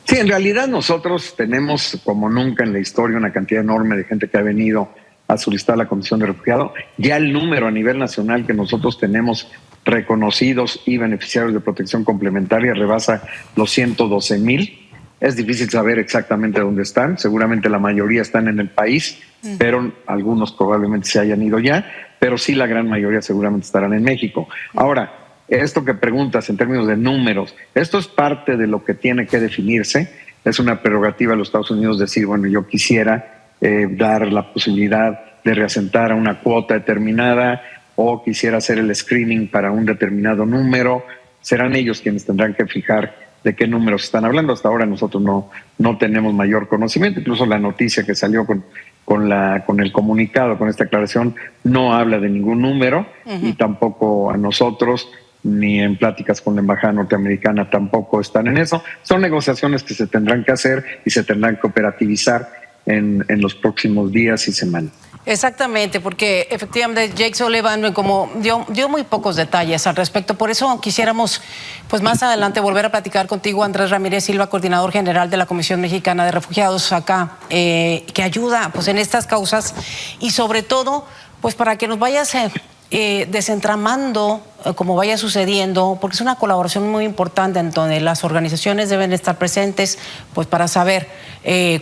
Sí, en realidad nosotros tenemos, como nunca en la historia, una cantidad enorme de gente que ha venido a solicitar la condición de refugiado. Ya el número a nivel nacional que nosotros tenemos reconocidos y beneficiarios de protección complementaria rebasa los 112,000. Es difícil saber exactamente dónde están. Seguramente la mayoría están en el país, pero algunos probablemente se hayan ido ya, pero sí la gran mayoría seguramente estarán en México. Ahora, esto que preguntas en términos de números, esto es parte de lo que tiene que definirse. Es una prerrogativa de los Estados Unidos decir, bueno, yo quisiera dar la posibilidad de reasentar a una cuota determinada o quisiera hacer el screening para un determinado número. Serán ellos quienes tendrán que fijar de qué números están hablando. Hasta ahora nosotros no tenemos mayor conocimiento. Incluso la noticia que salió con el comunicado, con esta aclaración, no habla de ningún número, y tampoco a nosotros, ni en pláticas con la embajada norteamericana tampoco están en eso. Son negociaciones que se tendrán que hacer y se tendrán que operativizar en los próximos días y semanas. Exactamente, porque efectivamente Jake Sullivan como dio muy pocos detalles al respecto. Por eso quisiéramos, pues más adelante, volver a platicar contigo, Andrés Ramírez Silva, coordinador general de la Comisión Mexicana de Refugiados acá, que ayuda pues en estas causas, y sobre todo pues para que nos vayas desentramando como vaya sucediendo, porque es una colaboración muy importante en donde las organizaciones deben estar presentes pues para saber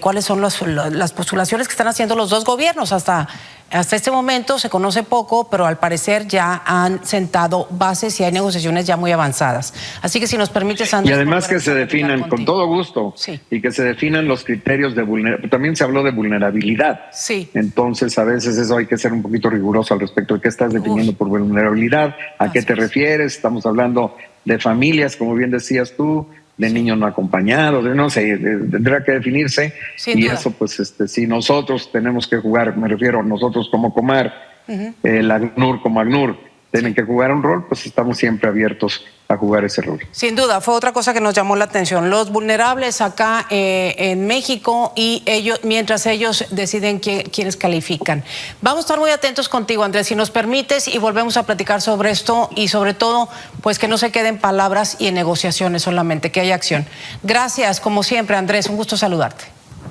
cuáles son las postulaciones que están haciendo los dos gobiernos. Hasta este momento se conoce poco, pero al parecer ya han sentado bases y hay negociaciones ya muy avanzadas. Así que si nos permites, Andrés. Y además que se definan, con todo gusto, sí, y que se definan los criterios de vulnerabilidad. También se habló de vulnerabilidad. Sí. Entonces a veces eso hay que ser un poquito riguroso al respecto de qué estás definiendo por vulnerabilidad, a qué te refieres. Estamos hablando de familias, como bien decías tú, de niños no acompañados, no sé, tendrá que definirse. Sin duda. Eso pues si nosotros tenemos que jugar, me refiero a nosotros como Comar, el ACNUR como ACNUR, tienen que jugar un rol, pues estamos siempre abiertos a jugar ese rol. Sin duda, fue otra cosa que nos llamó la atención, los vulnerables acá en México, y mientras ellos deciden quiénes califican. Vamos a estar muy atentos contigo, Andrés, si nos permites, y volvemos a platicar sobre esto, y sobre todo, pues que no se queden palabras y en negociaciones solamente, que haya acción. Gracias, como siempre, Andrés, un gusto saludarte.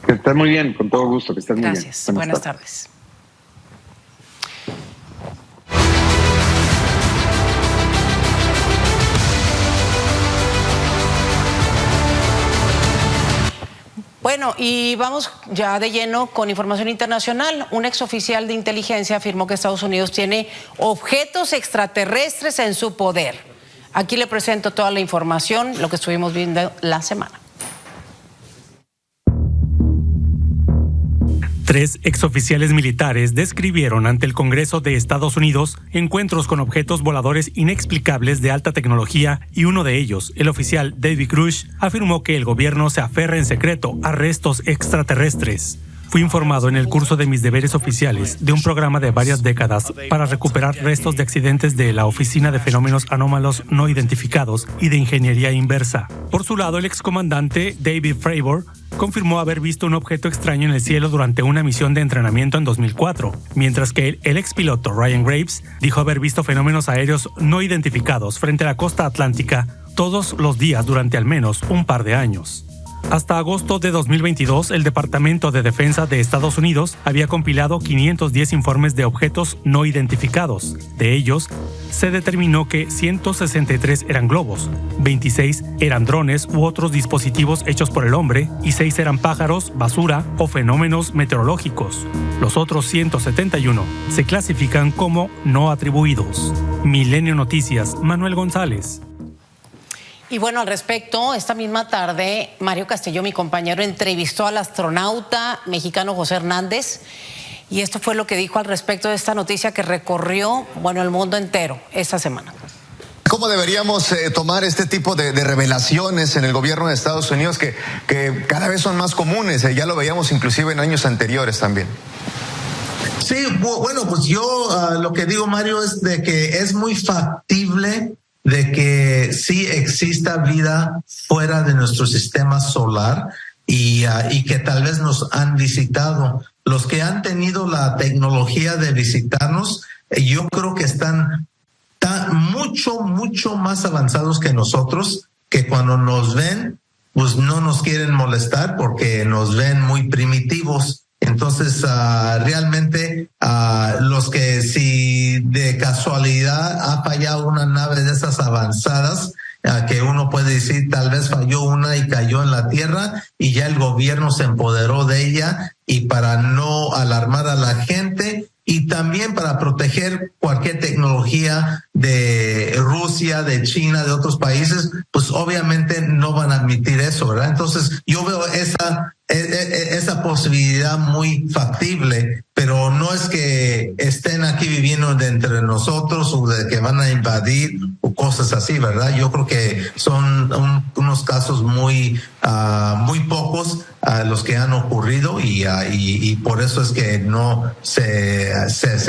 Que estés muy bien, con todo gusto, que estés muy bien. Gracias, buenas tardes. Bueno, y vamos ya de lleno con información internacional. Un exoficial de inteligencia afirmó que Estados Unidos tiene objetos extraterrestres en su poder. Aquí le presento toda la información, lo que estuvimos viendo la semana. 3 exoficiales militares describieron ante el Congreso de Estados Unidos encuentros con objetos voladores inexplicables de alta tecnología, y uno de ellos, el oficial David Grush, afirmó que el gobierno se aferra en secreto a restos extraterrestres. Fui informado en el curso de mis deberes oficiales de un programa de varias décadas para recuperar restos de accidentes de la Oficina de Fenómenos Anómalos No Identificados y de Ingeniería Inversa. Por su lado, el excomandante David Fravor confirmó haber visto un objeto extraño en el cielo durante una misión de entrenamiento en 2004, mientras que el expiloto Ryan Graves dijo haber visto fenómenos aéreos no identificados frente a la costa atlántica todos los días durante al menos un par de años. Hasta agosto de 2022, el Departamento de Defensa de Estados Unidos había compilado 510 informes de objetos no identificados. De ellos, se determinó que 163 eran globos, 26 eran drones u otros dispositivos hechos por el hombre, y 6 eran pájaros, basura o fenómenos meteorológicos. Los otros 171 se clasifican como no atribuidos. Milenio Noticias, Manuel González. Y bueno, al respecto, esta misma tarde, Mario Castillo, mi compañero, entrevistó al astronauta mexicano José Hernández, y esto fue lo que dijo al respecto de esta noticia que recorrió, el mundo entero esta semana. ¿Cómo deberíamos tomar este tipo de revelaciones en el gobierno de Estados Unidos que cada vez son más comunes? Ya lo veíamos inclusive en años anteriores también. Sí, bueno, pues yo lo que digo, Mario, es de que es muy factible de que sí exista vida fuera de nuestro sistema solar y que tal vez nos han visitado. Los que han tenido la tecnología de visitarnos, yo creo que están mucho más avanzados que nosotros, que cuando nos ven, pues no nos quieren molestar porque nos ven muy primitivos. Entonces, realmente, los que si de casualidad ha fallado una nave de esas avanzadas, que uno puede decir tal vez falló una y cayó en la Tierra y ya el gobierno se empoderó de ella, y para no alarmar a la gente y también para proteger cualquier tecnología de Rusia, de China, de otros países, pues obviamente no van a admitir eso, ¿verdad? Entonces yo veo esa posibilidad muy factible, pero no es que estén aquí viviendo de entre nosotros o de que van a invadir o cosas así, ¿verdad? Yo creo que son unos casos muy pocos los que han ocurrido y por eso es que no se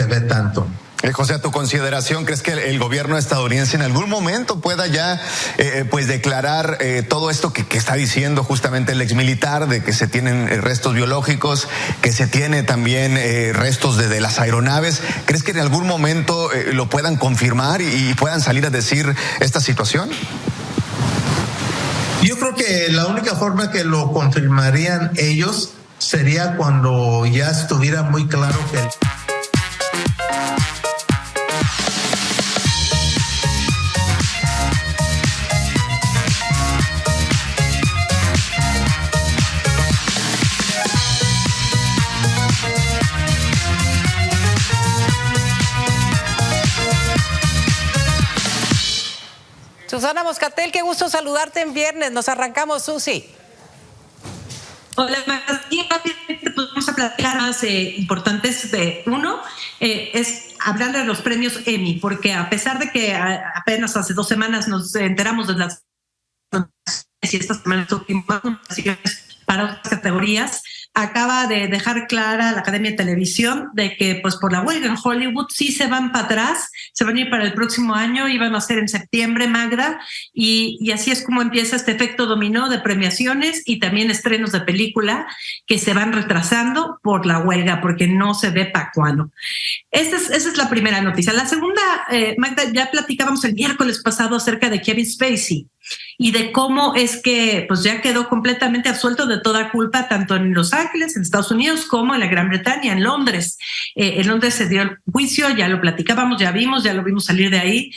ve tanto. José, a tu consideración, ¿crees que el gobierno estadounidense en algún momento pueda ya pues declarar todo esto que está diciendo justamente el exmilitar, de que se tienen restos biológicos, que se tiene también restos de las aeronaves? ¿Crees que en algún momento lo puedan confirmar y puedan salir a decir esta situación? Yo creo que la única forma que lo confirmarían ellos sería cuando ya estuviera muy claro que... Susana Moscatel, qué gusto saludarte en viernes. Nos arrancamos, Susi. Hola, aquí rápidamente pues vamos a platicar más importantes. Uno es hablar de los premios Emmy, porque a pesar de que apenas hace 2 semanas nos enteramos de las y estas semanas últimas para otras categorías, acaba de dejar clara la Academia de Televisión de que pues por la huelga en Hollywood sí se van para atrás, se van a ir para el próximo año, iban a ser en septiembre, Magda, y así es como empieza este efecto dominó de premiaciones y también estrenos de película que se van retrasando por la huelga, porque no se ve para cuándo. Esa es la primera noticia. La segunda, Magda, ya platicábamos el miércoles pasado acerca de Kevin Spacey y de cómo es que pues ya quedó completamente absuelto de toda culpa, tanto en Los Ángeles, en Estados Unidos, como en la Gran Bretaña, en Londres. En Londres se dio el juicio, ya lo platicábamos, ya lo vimos salir de ahí.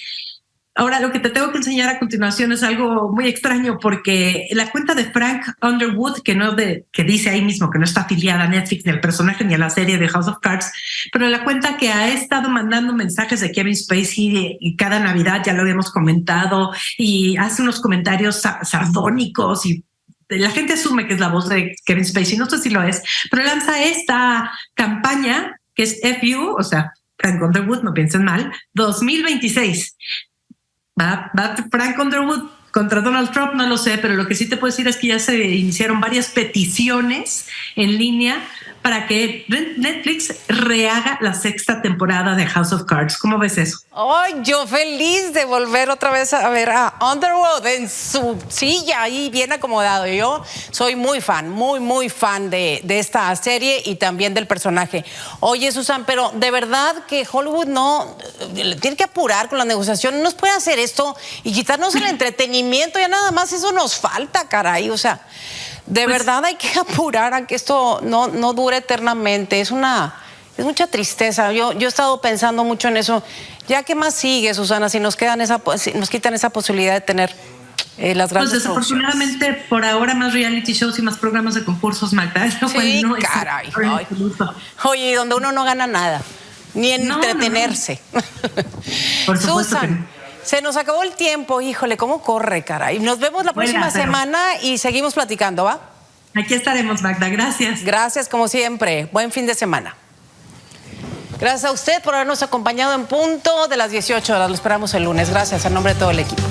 Ahora, lo que te tengo que enseñar a continuación es algo muy extraño, porque la cuenta de Frank Underwood, que dice ahí mismo que no está afiliada a Netflix, ni al personaje, ni a la serie de House of Cards, pero la cuenta que ha estado mandando mensajes de Kevin Spacey y cada Navidad, ya lo habíamos comentado, y hace unos comentarios sardónicos y la gente asume que es la voz de Kevin Spacey, no sé si lo es, pero lanza esta campaña que es FU, o sea, Frank Underwood, no piensen mal, 2026. ¿Va Frank Underwood contra Donald Trump? No lo sé, pero lo que sí te puedo decir es que ya se iniciaron varias peticiones en línea para que Netflix rehaga la 6ª temporada de House of Cards. ¿Cómo ves eso? Ay, yo feliz de volver otra vez a ver a Underwood en su silla ahí bien acomodado. Yo soy muy fan, muy fan de esta serie y también del personaje. Oye, Susan, pero de verdad que Hollywood no tiene que apurar con la negociación. No nos puede hacer esto y quitarnos el entretenimiento. Ya nada más eso nos falta, caray. O sea, de verdad hay que apurar a que esto no dure eternamente. Es mucha tristeza. Yo he estado pensando mucho en eso. Ya que más sigue, Susana, si nos quitan esa posibilidad de tener las grandes pues desafortunadamente por ahora más reality shows y más programas de concursos, Magda. Sí, no, caray. Oye, donde uno no gana nada, ni entretenerse. No. Por supuesto. Susan, se nos acabó el tiempo, híjole, cómo corre, caray. Nos vemos la próxima semana y seguimos platicando, ¿va? Aquí estaremos, Magda, gracias. Gracias, como siempre. Buen fin de semana. Gracias a usted por habernos acompañado en punto de las 18 horas. Lo esperamos el lunes. Gracias, en nombre de todo el equipo.